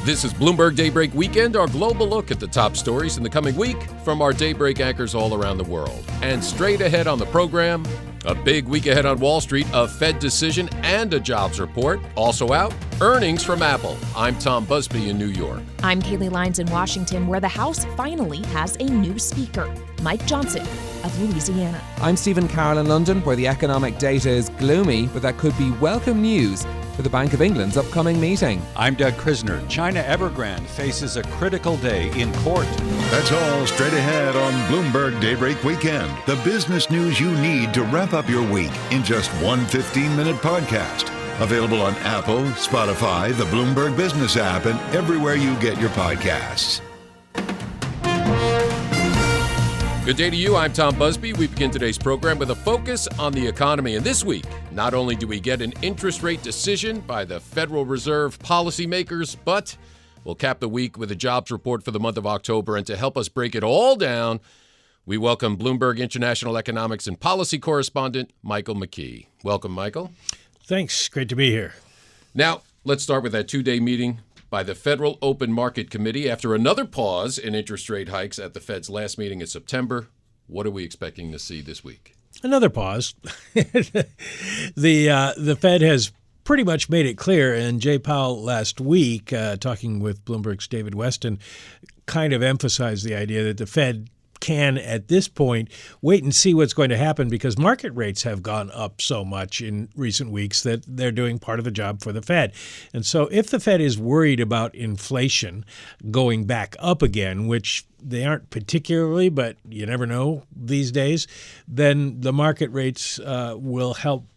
This is Bloomberg Daybreak Weekend, our global look at the top stories in the coming week from our Daybreak anchors all around the world. And straight ahead on the program, a big week ahead on Wall Street, a Fed decision and a jobs report. Also out, earnings from Apple. I'm Tom Busby in New York. I'm Kaylee Lyons in Washington, where the House finally has a new speaker, Mike Johnson of Louisiana. I'm Stephen Carroll in London, where the economic data is gloomy, but that could be welcome news for the Bank of England's upcoming meeting. I'm Doug Krisner. China Evergrande faces a critical day in court. That's all straight ahead on Bloomberg Daybreak Weekend. The business news you need to wrap up your week in just one 15-minute podcast. Available on Apple, Spotify, the Bloomberg Business app, and everywhere you get your podcasts. Good day to you. I'm Tom Busby. We begin today's program with a focus on the economy. And this week, not only do we get an interest rate decision by the Federal Reserve policymakers, but we'll cap the week with a jobs report for the month of October. And to help us break it all down, we welcome Bloomberg International Economics and Policy correspondent Michael McKee. Welcome, Michael. Thanks. Great to be here. Now, let's start with that two-day meeting by the Federal Open Market Committee after another pause in interest rate hikes at the Fed's last meeting in September. What are we expecting to see this week? Another pause. The Fed has pretty much made it clear, and Jay Powell last week, talking with Bloomberg's David Weston, kind of emphasized the idea that the Fed can, at this point, wait and see what's going to happen because market rates have gone up so much in recent weeks that they're doing part of the job for the Fed. And so if the Fed is worried about inflation going back up again, which they aren't particularly, but you never know these days, then the market rates will help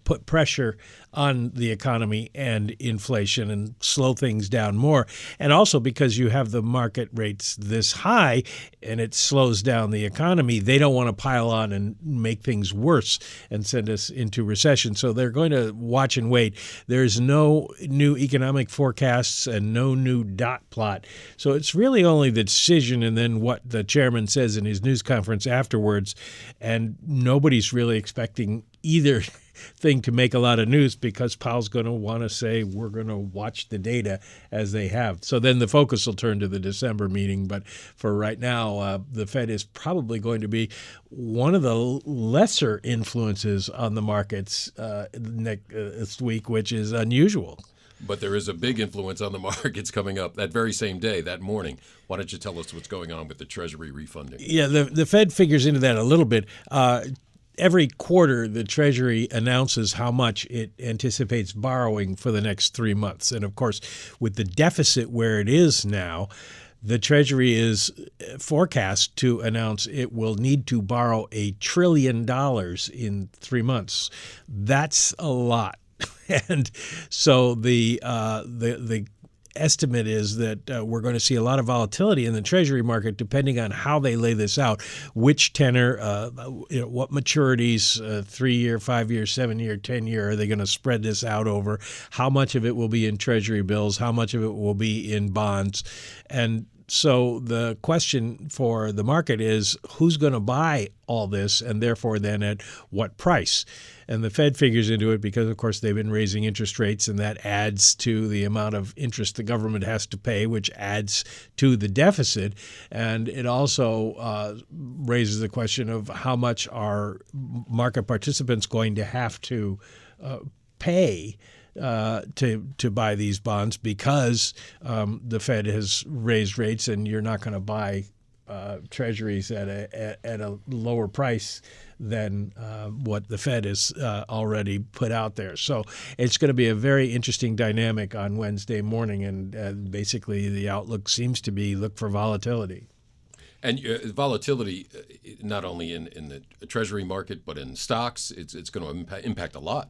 put pressure on the economy and inflation and slow things down more. And also because you have the market rates this high and it slows down the economy, they don't want to pile on and make things worse and send us into recession. So they're going to watch and wait. There's no new economic forecasts and no new dot plot. So it's really only the decision and then what the chairman says in his news conference afterwards. And nobody's really expecting either thing to make a lot of news because Powell's going to want to say we're going to watch the data as they have. So then the focus will turn to the December meeting. But for right now, the Fed is probably going to be one of the lesser influences on the markets next week, which is unusual. But there is a big influence on the markets coming up that very same day, that morning. Why don't you tell us what's going on with the Treasury refunding? Yeah, the Fed figures into that a little bit. Every quarter, the Treasury announces how much it anticipates borrowing for the next 3 months. And, of course, with the deficit where it is now, the Treasury is forecast to announce it will need to borrow $1 trillion in 3 months. That's a lot. And so the estimate is that we're going to see a lot of volatility in the Treasury market depending on how they lay this out, which tenor, what maturities, 3-year, 5-year, 7-year, 10-year, are they going to spread this out over, how much of it will be in Treasury bills, how much of it will be in bonds. And so the question for the market is who's going to buy all this and therefore then at what price? And the Fed figures into it because, of course, they've been raising interest rates, and that adds to the amount of interest the government has to pay, which adds to the deficit. And it also raises the question of how much are market participants going to have to pay to buy these bonds because the Fed has raised rates, and you're not going to buy treasuries at a lower price than what the Fed has already put out there. So it's going to be a very interesting dynamic on Wednesday morning, and basically the outlook seems to be look for volatility. And volatility, not only in the Treasury market, but in stocks, it's going to impact a lot.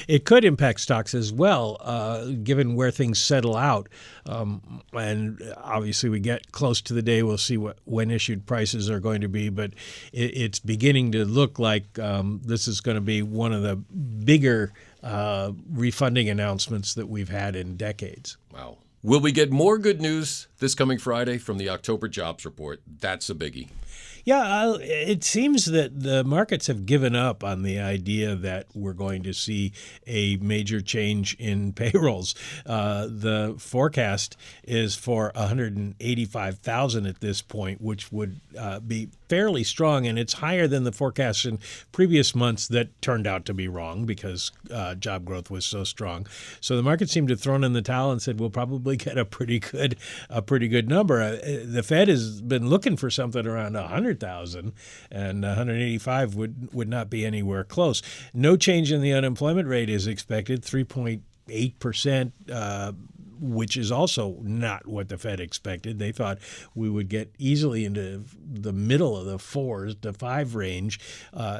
It could impact stocks as well, given where things settle out. And obviously, we get close to the day, we'll see when issued prices are going to be. But it's beginning to look like this is going to be one of the bigger refunding announcements that we've had in decades. Wow. Will we get more good news this coming Friday from the October jobs report? That's a biggie. Yeah, it seems that the markets have given up on the idea that we're going to see a major change in payrolls. The forecast is for 185,000 at this point, which would be fairly strong, and it's higher than the forecast in previous months that turned out to be wrong because job growth was so strong. So the market seemed to have thrown in the towel and said we'll probably get a pretty good number. The Fed has been looking for something around 100,000, and 185 would not be anywhere close. No change in the unemployment rate is expected, 3.8%. Which is also not what the Fed expected. They thought we would get easily into the middle of the 4 to 5 range.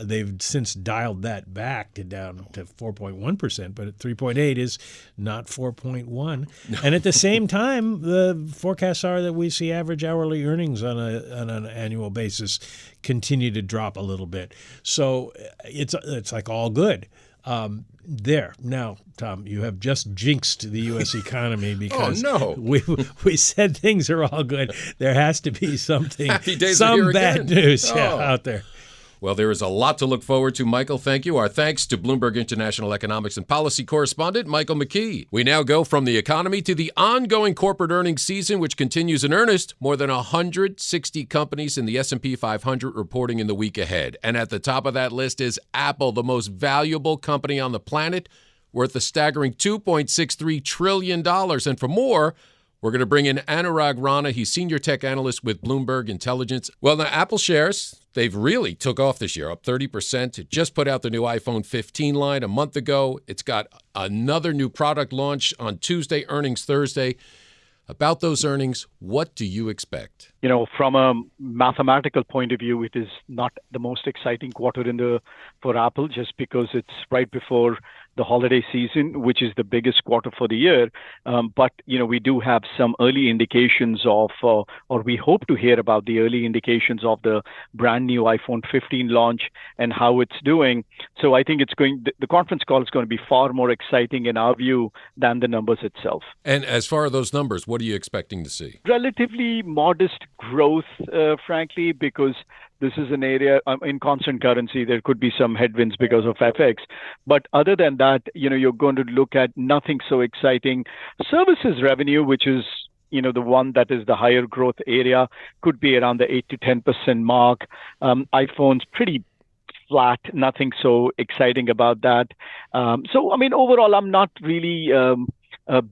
They've since dialed that back down to 4.1%, but at 3.8 is not 4.1. And at the same time, the forecasts are that we see average hourly earnings on an annual basis continue to drop a little bit. So it's like all good. Now, Tom, you have just jinxed the U.S. economy because we said things are all good. There has to be something, some bad news out there. Well, there is a lot to look forward to, Michael. Thank you. Our thanks to Bloomberg International Economics and Policy correspondent Michael McKee. We now go from the economy to the ongoing corporate earnings season, which continues in earnest. More than 160 companies in the S&P 500 reporting in the week ahead. And at the top of that list is Apple, the most valuable company on the planet, worth a staggering $2.63 trillion. And for more, we're going to bring in Anurag Rana. He's senior tech analyst with Bloomberg Intelligence. Well, now, Apple shares, they've really took off this year, up 30%. It just put out the new iPhone 15 line a month ago. It's got another new product launch on Tuesday, earnings Thursday. About those earnings, what do you expect? From a mathematical point of view, it is not the most exciting quarter for Apple just because it's right before the holiday season, which is the biggest quarter for the year. But we do have some early indications of, or we hope to hear about the early indications of the brand new iPhone 15 launch and how it's doing. So I think the conference call is going to be far more exciting in our view than the numbers itself. And as far as those numbers, what are you expecting to see? Relatively modest growth, frankly, because this is an area in constant currency. There could be some headwinds because of FX. But other than that, you're going to look at nothing so exciting. Services revenue, which is the one that is the higher growth area, could be around the 8 to 10% mark. iPhone's pretty flat, nothing so exciting about that. Overall, I'm not really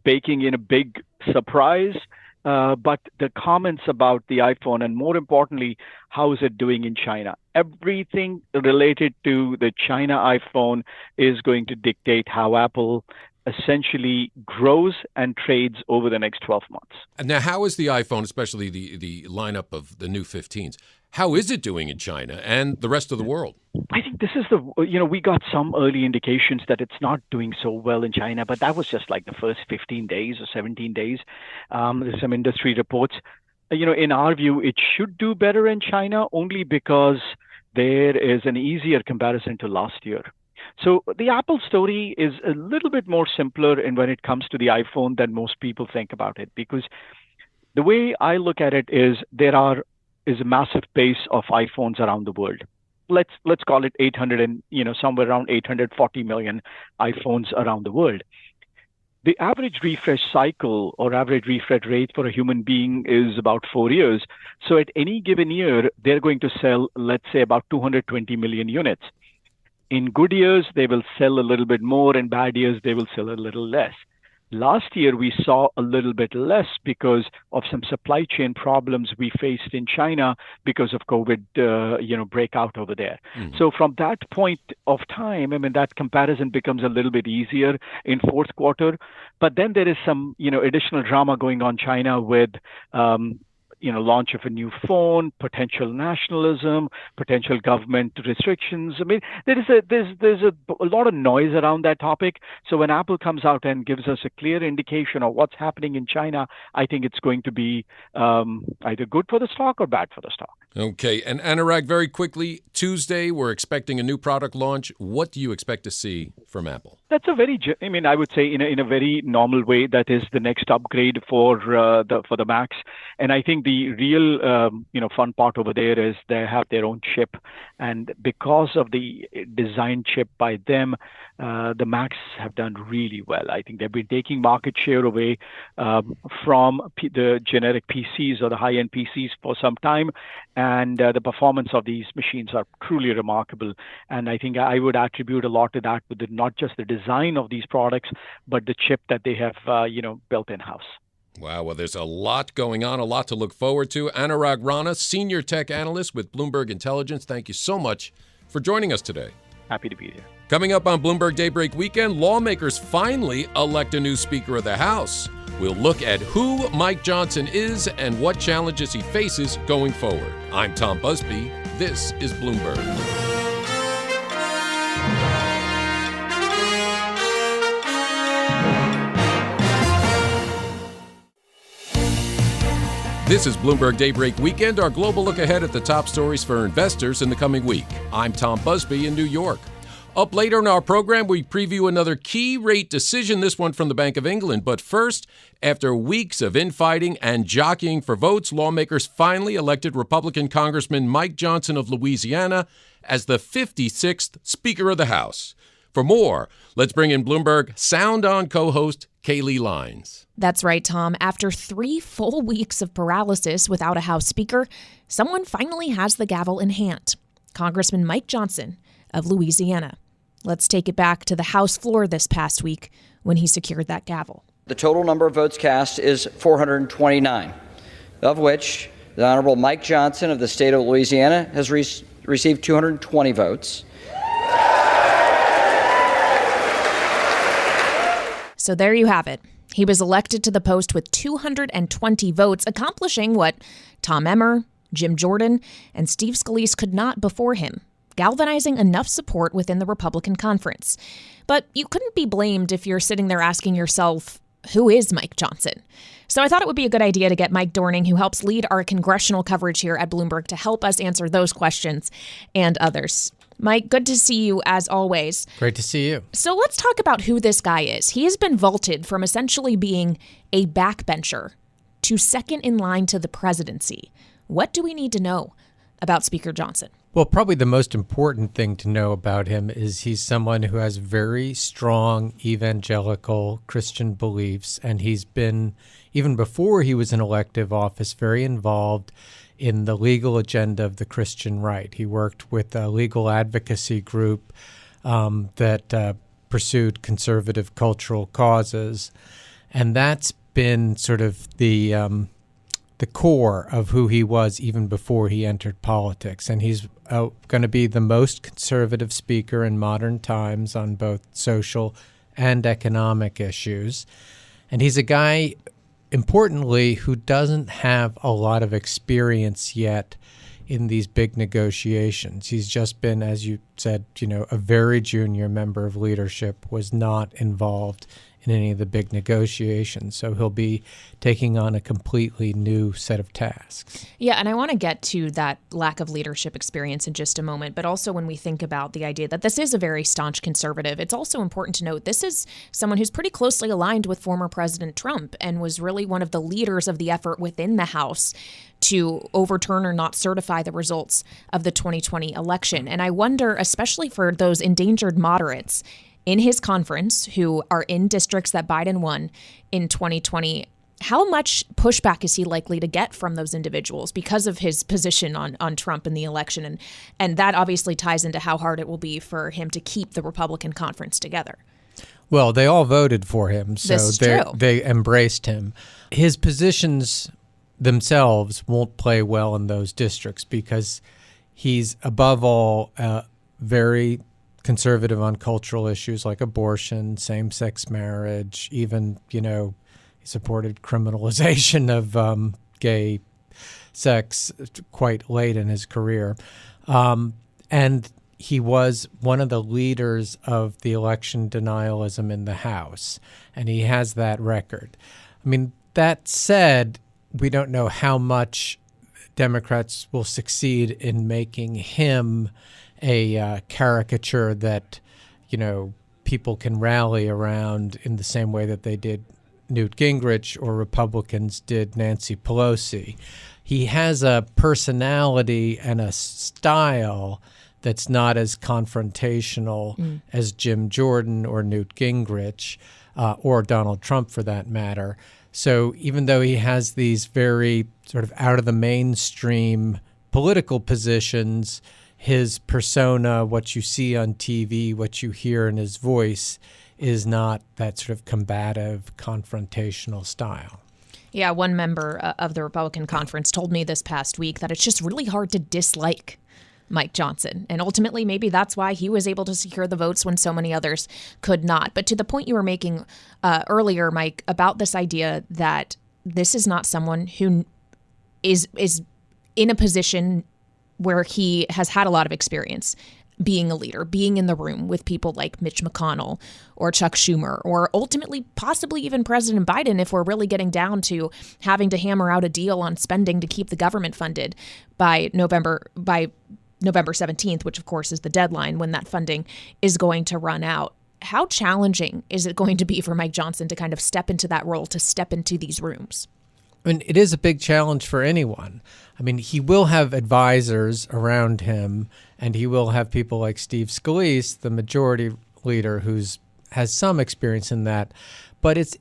baking in a big surprise. But the comments about the iPhone, and more importantly, how is it doing in China? Everything related to the China iPhone is going to dictate how Apple essentially grows and trades over the next 12 months. Now, how is the iPhone, especially the lineup of the new 15s, how is it doing in China and the rest of the world? I think this is we got some early indications that it's not doing so well in China, but that was just like the first 15 days or 17 days. There's some industry reports. In our view, it should do better in China only because there is an easier comparison to last year. So the Apple story is a little bit more simpler when it comes to the iPhone than most people think about it, because the way I look at it is is a massive base of iPhones around the world. Let's call it 800 and somewhere around 840 million iPhones around the world. The average refresh cycle or average refresh rate for a human being is about 4 years. So at any given year, they're going to sell, let's say, about 220 million units. In good years, they will sell a little bit more. In bad years, they will sell a little less. Last year, we saw a little bit less because of some supply chain problems we faced in China because of COVID, breakout over there. So from that point of time, that comparison becomes a little bit easier in fourth quarter. But then there is some, additional drama going on China with, launch of a new phone, potential nationalism, potential government restrictions. There's a lot of noise around that topic. So when Apple comes out and gives us a clear indication of what's happening in China, I think it's going to be either good for the stock or bad for the stock. Okay, and Anurag, very quickly, Tuesday, we're expecting a new product launch. What do you expect to see from Apple? That's I would say in a very normal way, that is the next upgrade for the Macs. And I think the real fun part over there is they have their own chip, and because of the design chip by them, the Macs have done really well. I think they've been taking market share away from the generic PCs or the high-end PCs for some time, and the performance of these machines are truly remarkable. And I think I would attribute a lot to that, with not just the design of these products, but the chip that they have, built in-house. Wow, well, there's a lot going on, a lot to look forward to. Anurag Rana, Senior Tech Analyst with Bloomberg Intelligence, thank you so much for joining us today. Happy to be here. Coming up on Bloomberg Daybreak Weekend, lawmakers finally elect a new Speaker of the House. We'll look at who Mike Johnson is and what challenges he faces going forward. I'm Tom Busby. This is Bloomberg. This is Bloomberg Daybreak Weekend, our global look ahead at the top stories for investors in the coming week. I'm Tom Busby in New York. Up later in our program, we preview another key rate decision, this one from the Bank of England. But first, after weeks of infighting and jockeying for votes, lawmakers finally elected Republican Congressman Mike Johnson of Louisiana as the 56th Speaker of the House. For more, let's bring in Bloomberg Sound On co-host Kaylee Lines. That's right, Tom. After 3 full weeks of paralysis without a House Speaker, someone finally has the gavel in hand. Congressman Mike Johnson of Louisiana. Let's take it back to the House floor this past week when he secured that gavel. The total number of votes cast is 429, of which the Honorable Mike Johnson of the state of Louisiana has received 220 votes. So there you have it. He was elected to the post with 220 votes, accomplishing what Tom Emmer, Jim Jordan, and Steve Scalise could not before him, galvanizing enough support within the Republican conference. But you couldn't be blamed if you're sitting there asking yourself, who is Mike Johnson? So I thought it would be a good idea to get Mike Dorning, who helps lead our congressional coverage here at Bloomberg, to help us answer those questions and others. Mike, good to see you as always. Great to see you. So let's talk about who this guy is. He has been vaulted from essentially being a backbencher to second in line to the presidency. What do we need to know about Speaker Johnson? Well, probably the most important thing to know about him is he's someone who has very strong evangelical Christian beliefs, and he's been, even before he was in elective office, very involved in the legal agenda of the Christian right. He worked with a legal advocacy group that pursued conservative cultural causes, and that's been sort of the core of who he was even before he entered politics. And he's going to be the most conservative speaker in modern times on both social and economic issues. And he's a guy, importantly, who doesn't have a lot of experience yet in these big negotiations. He's just been, as you said, a very junior member of leadership, was not involved in any of the big negotiations. So he'll be taking on a completely new set of tasks. Yeah, and I want to get to that lack of leadership experience in just a moment. But also when we think about the idea that this is a very staunch conservative, it's also important to note this is someone who's pretty closely aligned with former President Trump and was really one of the leaders of the effort within the House to overturn or not certify the results of the 2020 election. And I wonder, especially for those endangered moderates in his conference who are in districts that Biden won in 2020, how much pushback is he likely to get from those individuals because of his position on Trump in the election? And that obviously ties into how hard it will be for him to keep the Republican conference together. Well, they all voted for him, so they embraced him. His positions themselves won't play well in those districts because he's, above all, very conservative on cultural issues like abortion, same-sex marriage, even, he supported criminalization of gay sex quite late in his career. And he was one of the leaders of the election denialism in the House, and he has that record. I mean, that said, we don't know how much Democrats will succeed in making him a caricature that, people can rally around in the same way that they did Newt Gingrich or Republicans did Nancy Pelosi. He has a personality and a style that's not as confrontational as Jim Jordan or Newt Gingrich or Donald Trump, for that matter. So even though he has these very sort of out of the mainstream political positions, his persona, what you see on TV, what you hear in his voice, is not that sort of combative, confrontational style. Yeah, one member of the Republican conference told me this past week that it's just really hard to dislike Mike Johnson. And ultimately, maybe that's why he was able to secure the votes when so many others could not. But to the point you were making earlier, Mike, about this idea that this is not someone who is in a position where he has had a lot of experience being a leader, being in the room with people like Mitch McConnell or Chuck Schumer, or ultimately possibly even President Biden, if we're really getting down to having to hammer out a deal on spending to keep the government funded by November 17th, which of course is the deadline when that funding is going to run out. How challenging is it going to be for Mike Johnson to kind of step into that role, to step into these rooms? I mean, it is a big challenge for anyone. I mean, he will have advisors around him, and he will have people like Steve Scalise, the majority leader, has some experience in that. But it's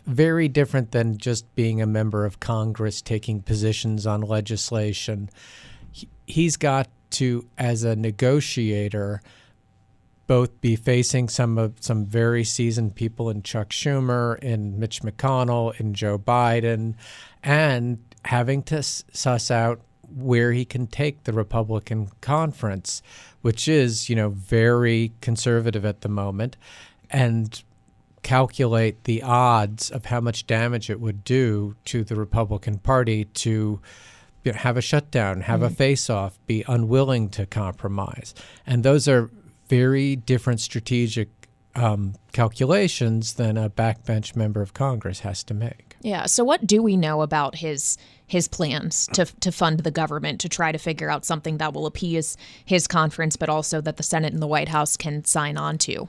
very different than just being a member of Congress taking positions on legislation. He's got to, as a negotiator, both be facing some very seasoned people in Chuck Schumer, in Mitch McConnell, in Joe Biden, and having to suss out where he can take the Republican conference, which is, very conservative at the moment, and calculate the odds of how much damage it would do to the Republican Party to have a shutdown, have a face-off, be unwilling to compromise. And those are very different strategic calculations than a backbench member of Congress has to make. Yeah. So what do we know about his plans to fund the government, to try to figure out something that will appease his conference, but also that the Senate and the White House can sign on to?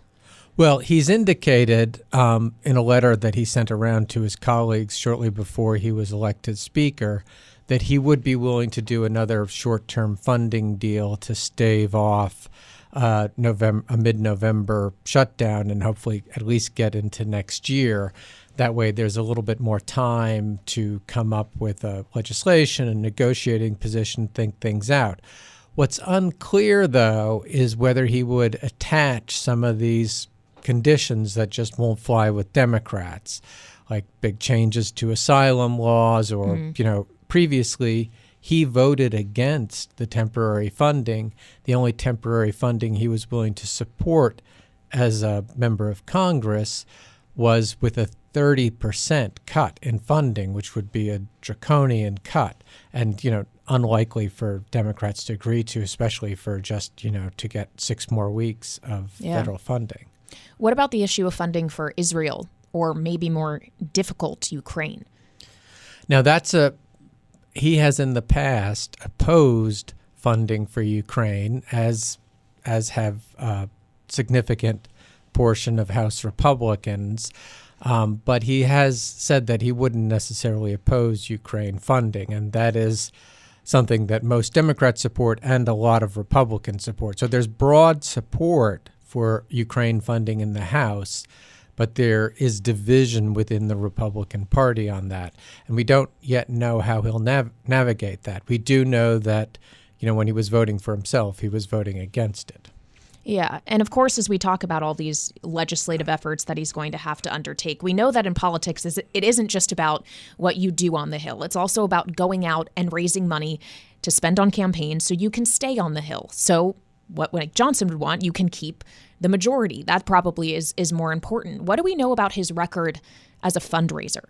Well, he's indicated in a letter that he sent around to his colleagues shortly before he was elected Speaker that he would be willing to do another short-term funding deal to stave off a mid-November shutdown and hopefully at least get into next year. That way there's a little bit more time to come up with a legislation and negotiating position, think things out. What's unclear, though, is whether he would attach some of these conditions that just won't fly with Democrats, like big changes to asylum laws or, previously he voted against the temporary funding. The only temporary funding he was willing to support as a member of Congress was with a 30% cut in funding, which would be a draconian cut and, unlikely for Democrats to agree to, especially for just, to get 6 more weeks of federal funding. What about the issue of funding for Israel or maybe more difficult Ukraine? Now, he has in the past opposed funding for Ukraine, as have a significant portion of House Republicans. But he has said that he wouldn't necessarily oppose Ukraine funding, and that is something that most Democrats support and a lot of Republicans support. So there's broad support for Ukraine funding in the House, but there is division within the Republican Party on that. And we don't yet know how he'll navigate that. We do know that, when he was voting for himself, he was voting against it. Yeah. And of course, as we talk about all these legislative efforts that he's going to have to undertake, we know that in politics, it isn't just about what you do on the Hill. It's also about going out and raising money to spend on campaigns so you can stay on the Hill. So what Mike Johnson would want, you can keep the majority. That probably is more important. What do we know about his record as a fundraiser?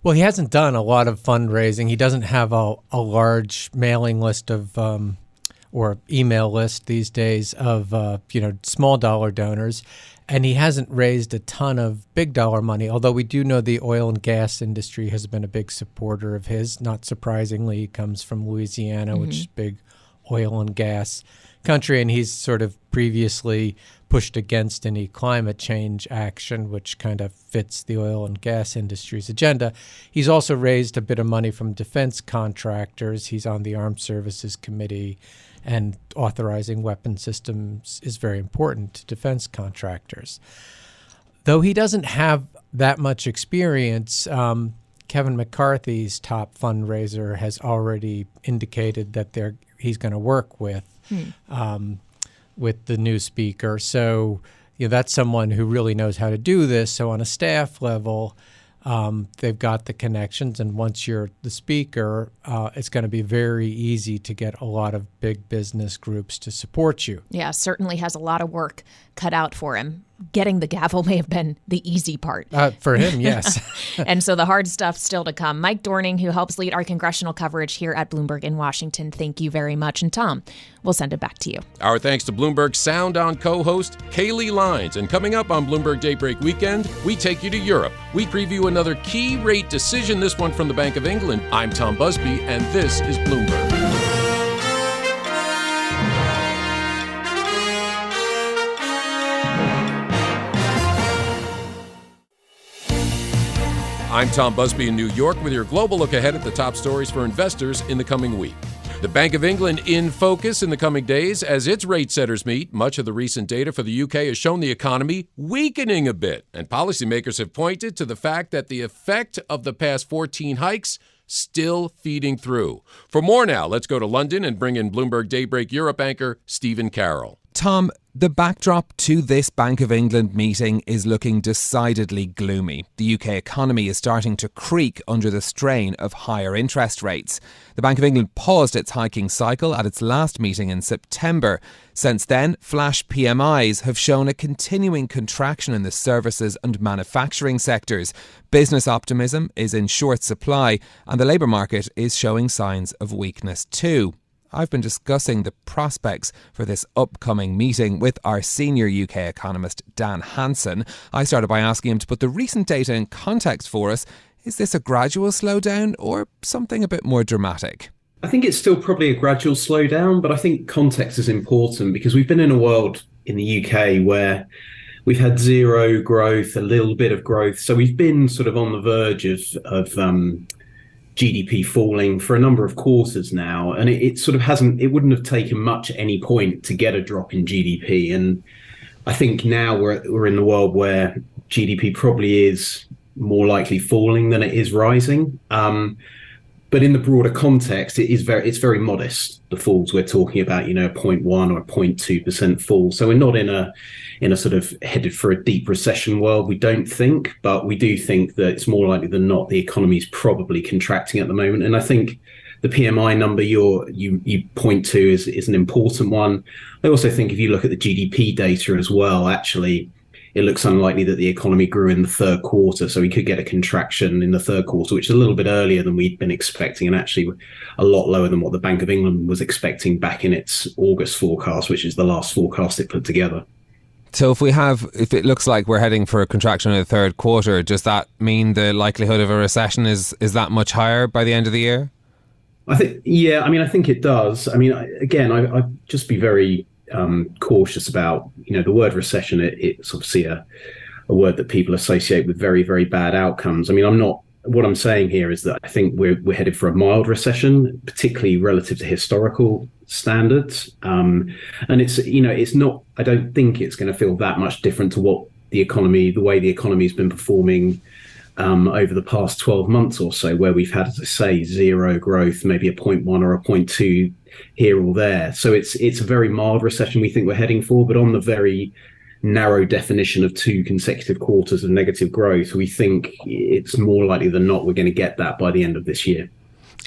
Well, he hasn't done a lot of fundraising. He doesn't have a large mailing list of or email list these days of small dollar donors. And he hasn't raised a ton of big dollar money, although we do know the oil and gas industry has been a big supporter of his. Not surprisingly, he comes from Louisiana, which is a big oil and gas country, and he's sort of previously pushed against any climate change action, which kind of fits the oil and gas industry's agenda. He's also raised a bit of money from defense contractors. He's on the Armed Services Committee, and authorizing weapon systems is very important to defense contractors. Though he doesn't have that much experience, Kevin McCarthy's top fundraiser has already indicated that he's going to work with the new speaker. So that's someone who really knows how to do this. So on a staff level, they've got the connections. And once you're the speaker, it's going to be very easy to get a lot of big business groups to support you. Yeah, certainly has a lot of work cut out for him. Getting the gavel may have been the easy part. For him, yes. And so the hard stuff still to come. Mike Dorning, who helps lead our congressional coverage here at Bloomberg in Washington, thank you very much. And Tom, we'll send it back to you. Our thanks to Bloomberg Sound On co-host Kaylee Lyons. And coming up on Bloomberg Daybreak Weekend, we take you to Europe. We preview another key rate decision, this one from the Bank of England. I'm Tom Busby, and this is Bloomberg. I'm Tom Busby in New York with your global look ahead at the top stories for investors in the coming week. The Bank of England in focus in the coming days as its rate setters meet. Much of the recent data for the UK has shown the economy weakening a bit, and policymakers have pointed to the fact that the effect of the past 14 hikes still feeding through. For more now, let's go to London and bring in Bloomberg Daybreak Europe anchor Stephen Carroll. Tom, the backdrop to this Bank of England meeting is looking decidedly gloomy. The UK economy is starting to creak under the strain of higher interest rates. The Bank of England paused its hiking cycle at its last meeting in September. Since then, flash PMIs have shown a continuing contraction in the services and manufacturing sectors. Business optimism is in short supply, and the labour market is showing signs of weakness too. I've been discussing the prospects for this upcoming meeting with our senior UK economist, Dan Hansen. I started by asking him to put the recent data in context for us. Is this a gradual slowdown or something a bit more dramatic? I think it's still probably a gradual slowdown, but I think context is important because we've been in a world in the UK where we've had zero growth, a little bit of growth. So we've been sort of on the verge of GDP falling for a number of quarters now, and it sort of hasn't. It wouldn't have taken much at any point to get a drop in GDP, and I think now we're in the world where GDP probably is more likely falling than it is rising. But in the broader context, it's very modest. The falls we're talking about, 0.1 or 0.2% fall. So we're not in a sort of headed for a deep recession world, we don't think, but we do think that it's more likely than not the economy is probably contracting at the moment. And I think the PMI number you point to is an important one. I also think if you look at the GDP data as well, actually, it looks unlikely that the economy grew in the third quarter. So we could get a contraction in the third quarter, which is a little bit earlier than we'd been expecting, and actually a lot lower than what the Bank of England was expecting back in its August forecast, which is the last forecast it put together. So if it looks like we're heading for a contraction in the third quarter, does that mean the likelihood of a recession is that much higher by the end of the year? I think it does. I'd just be very cautious about, the word recession. It's obviously a word that people associate with very, very bad outcomes. What I'm saying here is that I think we're headed for a mild recession, particularly relative to historical standards. And it's not, I don't think it's going to feel that much different to the way the economy has been performing over the past 12 months or so, where we've had, as I say, zero growth, maybe a 0.1 or a 0.2 here or there. So it's a very mild recession we think we're heading for, but on the very narrow definition of 2 consecutive quarters of negative growth, we think it's more likely than not we're going to get that by the end of this year.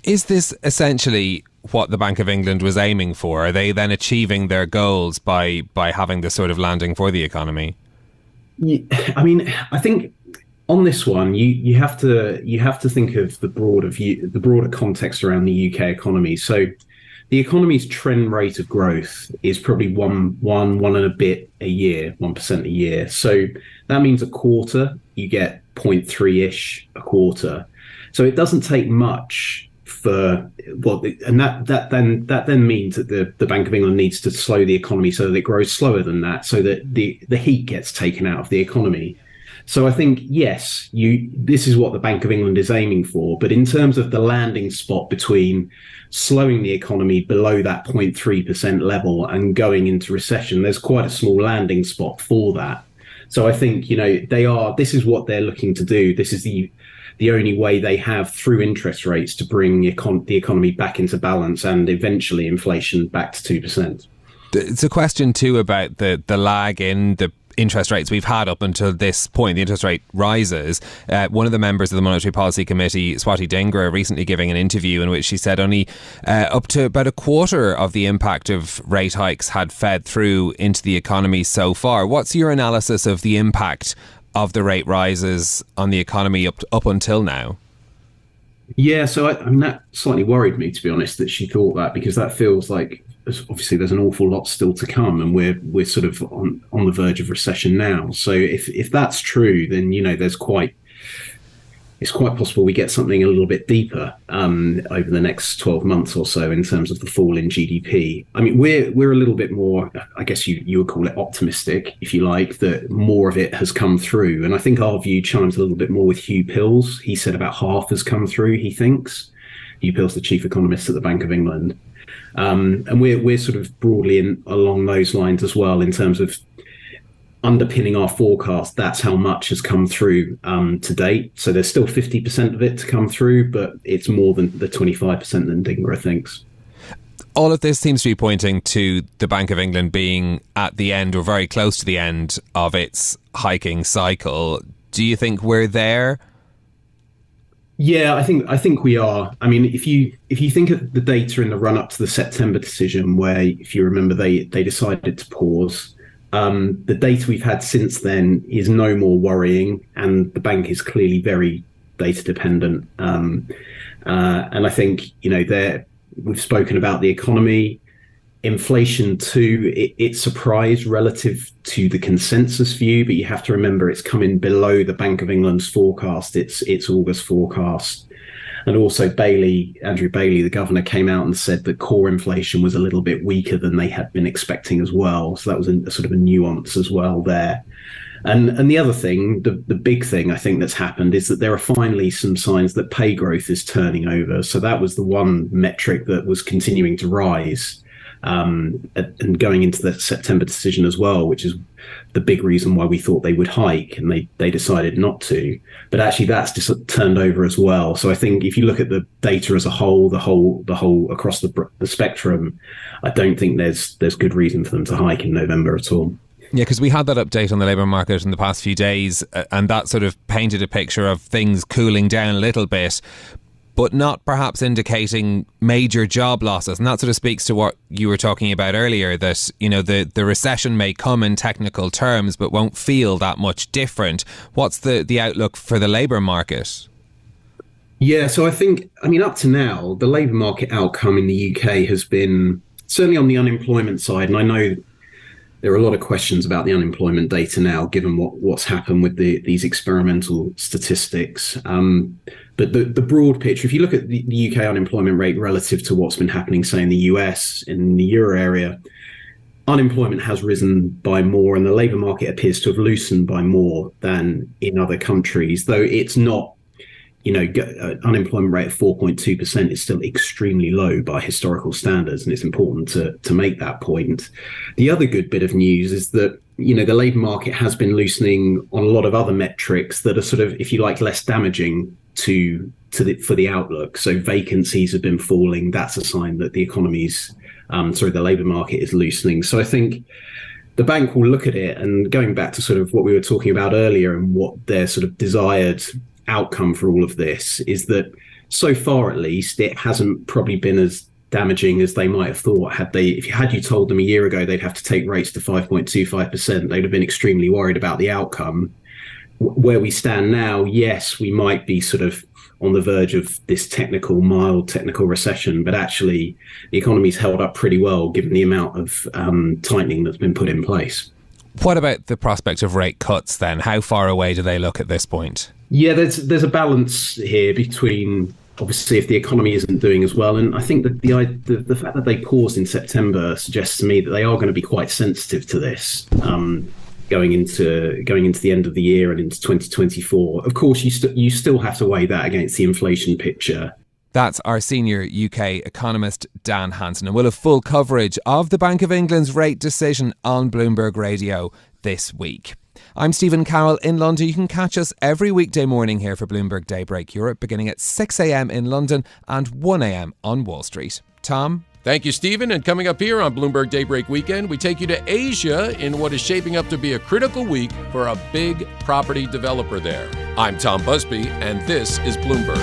Is this essentially what the Bank of England was aiming for? Are they then achieving their goals by having this sort of landing for the economy? I think on this one, you have to think of the broader context around the UK economy. So the economy's trend rate of growth is probably one and a bit a year, 1% a year. So that means a quarter, you get 0.3-ish a quarter. So it doesn't take much for and that then means that the Bank of England needs to slow the economy so that it grows slower than that, so that the heat gets taken out of the economy. So I think, yes, this is what the Bank of England is aiming for. But in terms of the landing spot between slowing the economy below that 0.3% level and going into recession, there's quite a small landing spot for that. So I think, this is what they're looking to do. This is the only way they have through interest rates to bring the economy back into balance and eventually inflation back to 2%. It's a question too about the lag in the interest rates we've had up until this point. The interest rate rises. One of the members of the Monetary Policy Committee, Swati Dhingra, recently giving an interview in which she said only up to about a quarter of the impact of rate hikes had fed through into the economy so far. What's your analysis of the impact of the rate rises on the economy up until now? Yeah, so that slightly worried me, to be honest, that she thought that, because that feels like obviously there's an awful lot still to come, and we're sort of on the verge of recession now. So if that's true, then it's quite possible we get something a little bit deeper over the next 12 months or so in terms of the fall in GDP. I mean, we're a little bit more, I guess you would call it optimistic, if you like, that more of it has come through. And I think our view chimes a little bit more with Hugh Pills. He said about half has come through, he thinks. Hugh Pills, the chief economist at the Bank of England. And we're sort of broadly along those lines as well in terms of underpinning our forecast. That's how much has come through to date. So there's still 50% of it to come through, but it's more than the 25% that Dhingra thinks. All of this seems to be pointing to the Bank of England being at the end or very close to the end of its hiking cycle. Do you think we're there? Yeah, I think we are. I mean, if you think of the data in the run up to the September decision, where, if you remember, they decided to pause. The data we've had since then is no more worrying, and the bank is clearly very data dependent. And I think, we've spoken about the economy, inflation too. It surprised relative to the consensus view, but you have to remember it's coming below the Bank of England's forecast, its August forecast. And also Andrew Bailey, the governor, came out and said that core inflation was a little bit weaker than they had been expecting as well. So that was a sort of a nuance as well there. And the other thing, the big thing I think that's happened is that there are finally some signs that pay growth is turning over. So that was the one metric that was continuing to rise and going into the September decision as well, which is the big reason why we thought they would hike, and they decided not to. But actually that's just turned over as well. So I think if you look at the data as a whole, the whole across the spectrum, I don't think there's good reason for them to hike in November at all. Yeah, because we had that update on the labour market in the past few days, and that sort of painted a picture of things cooling down a little bit, but not perhaps indicating major job losses. And that sort of speaks to what you were talking about earlier, that, the recession may come in technical terms, but won't feel that much different. What's the outlook for the labour market? Yeah, so I think, up to now, the labour market outcome in the UK has been, certainly on the unemployment side, and I know there are a lot of questions about the unemployment data now, given what's happened with these experimental statistics. But the broad picture, if you look at the UK unemployment rate relative to what's been happening, say, in the US, in the euro area, unemployment has risen by more, and the labour market appears to have loosened by more than in other countries, though it's not, unemployment rate of 4.2% is still extremely low by historical standards, and it's important to make that point. The other good bit of news is that, the labour market has been loosening on a lot of other metrics that are sort of, if you like, less damaging for the outlook. So vacancies have been falling. That's a sign that the the labour market is loosening. So I think the bank will look at it, and going back to sort of what we were talking about earlier and what their sort of desired outcome for all of this is, that so far at least it hasn't probably been as damaging as they might have thought. Had you told them a year ago they'd have to take rates to 5.25%, they'd have been extremely worried about the outcome. where we stand now, yes, we might be sort of on the verge of this mild technical recession, but actually the economy's held up pretty well given the amount of tightening that's been put in place. What about the prospect of rate cuts then? How far away do they look at this point? Yeah, there's a balance here between, obviously, if the economy isn't doing as well, and I think that the fact that they paused in September suggests to me that they are going to be quite sensitive to this going into the end of the year and into 2024. Of course, you still have to weigh that against the inflation picture. That's our senior UK economist, Dan Hansen. And we'll have full coverage of the Bank of England's rate decision on Bloomberg Radio this week. I'm Stephen Carroll in London. You can catch us every weekday morning here for Bloomberg Daybreak Europe, beginning at 6 a.m. in London and 1 a.m. on Wall Street. Tom? Thank you, Stephen. And coming up here on Bloomberg Daybreak Weekend, we take you to Asia in what is shaping up to be a critical week for a big property developer there. I'm Tom Busby, and this is Bloomberg.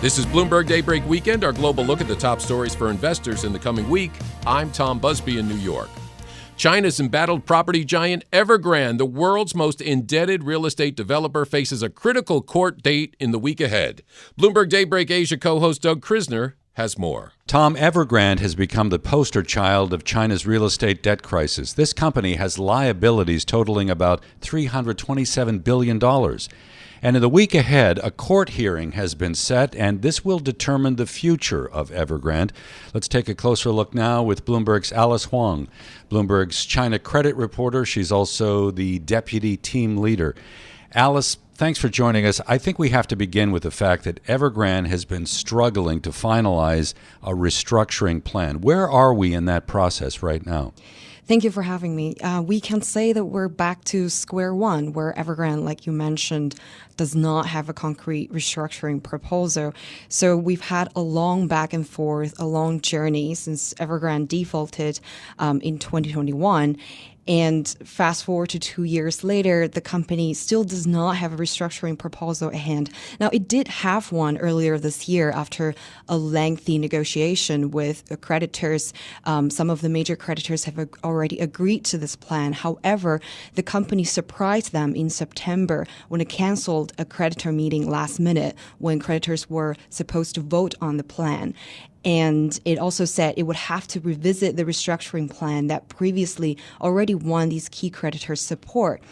This is Bloomberg Daybreak Weekend, our global look at the top stories for investors in the coming week. I'm Tom Busby in New York. China's embattled property giant Evergrande, the world's most indebted real estate developer, faces a critical court date in the week ahead. Bloomberg Daybreak Asia co-host Doug Krisner has more. Tom, Evergrande has become the poster child of China's real estate debt crisis. This company has liabilities totaling about $327 billion. And in the week ahead, a court hearing has been set, and this will determine the future of Evergrande. Let's take a closer look now with Bloomberg's Alice Huang, Bloomberg's China credit reporter. She's also the deputy team leader. Alice, thanks for joining us. I think we have to begin with the fact that Evergrande has been struggling to finalize a restructuring plan. Where are we in that process right now? Thank you for having me. We can say that we're back to square one, where Evergrande, like you mentioned, does not have a concrete restructuring proposal. So we've had a long back and forth, a long journey since Evergrande defaulted in 2021. And fast forward to 2 years later, the company still does not have a restructuring proposal at hand. Now, it did have one earlier this year after a lengthy negotiation with the creditors. Some of the major creditors have already agreed to this plan. However, the company surprised them in September when it canceled a creditor meeting last minute when creditors were supposed to vote on the plan. And it also said it would have to revisit the restructuring plan that previously already won these key creditors' support.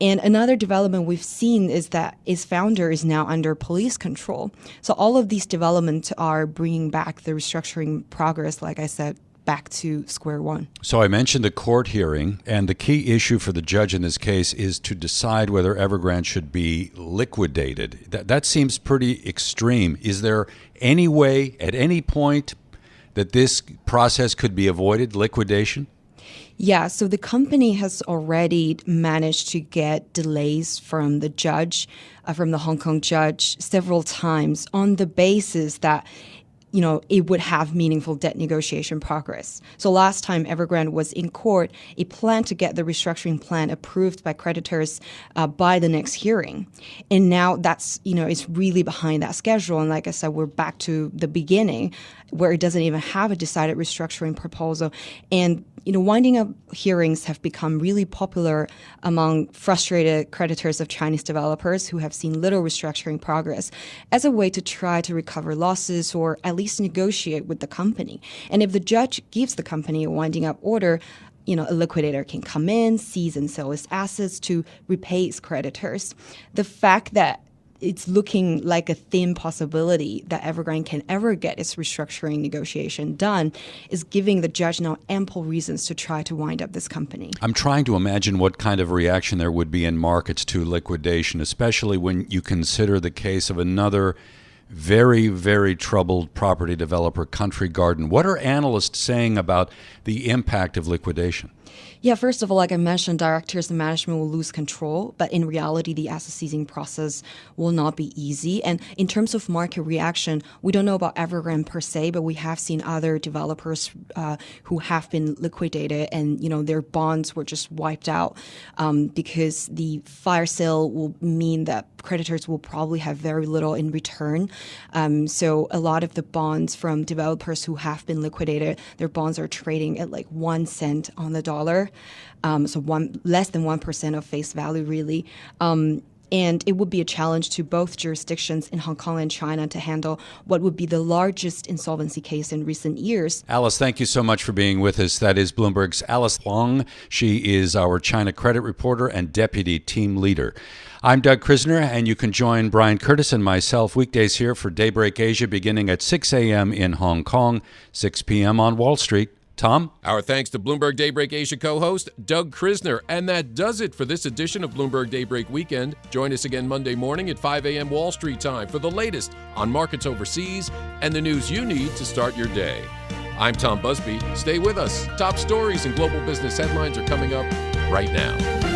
And another development we've seen is that its founder is now under police control. So all of these developments are bringing back the restructuring progress, like I said, back to square one. So I mentioned the court hearing, and the key issue for the judge in this case is to decide whether Evergrande should be liquidated. That seems pretty extreme. Is there any way at any point that this process could be avoided, liquidation? Yeah, so the company has already managed to get delays from the judge, from the Hong Kong judge, several times on the basis that it would have meaningful debt negotiation progress. So last time Evergrande was in court, it planned to get the restructuring plan approved by creditors by the next hearing. And now that's, it's really behind that schedule. And like I said, we're back to the beginning where it doesn't even have a decided restructuring proposal. And winding up hearings have become really popular among frustrated creditors of Chinese developers who have seen little restructuring progress as a way to try to recover losses or at least negotiate with the company. And if the judge gives the company a winding up order, a liquidator can come in, seize and sell its assets to repay its creditors. The fact that it's looking like a thin possibility that Evergrande can ever get its restructuring negotiation done is giving the judge now ample reasons to try to wind up this company. I'm trying to imagine what kind of reaction there would be in markets to liquidation, especially when you consider the case of another very, very troubled property developer, Country Garden. What are analysts saying about the impact of liquidation? Yeah, first of all, like I mentioned, directors and management will lose control, but in reality, the asset seizing process will not be easy. And in terms of market reaction, we don't know about Evergrande per se, but we have seen other developers who have been liquidated and, their bonds were just wiped out because the fire sale will mean that creditors will probably have very little in return. So a lot of the bonds from developers who have been liquidated, their bonds are trading at like 1 cent on the dollar. So less than 1% of face value, really. And it would be a challenge to both jurisdictions in Hong Kong and China to handle what would be the largest insolvency case in recent years. Alice, thank you so much for being with us. That is Bloomberg's Alice Huang. She is our China credit reporter and deputy team leader. I'm Doug Krisner, and you can join Brian Curtis and myself weekdays here for Daybreak Asia beginning at 6 a.m. in Hong Kong, 6 p.m. on Wall Street. Tom? Our thanks to Bloomberg Daybreak Asia co-host Doug Krisner. And that does it for this edition of Bloomberg Daybreak Weekend. Join us again Monday morning at 5 a.m. Wall Street time for the latest on markets overseas and the news you need to start your day. I'm Tom Busby. Stay with us. Top stories and global business headlines are coming up right now.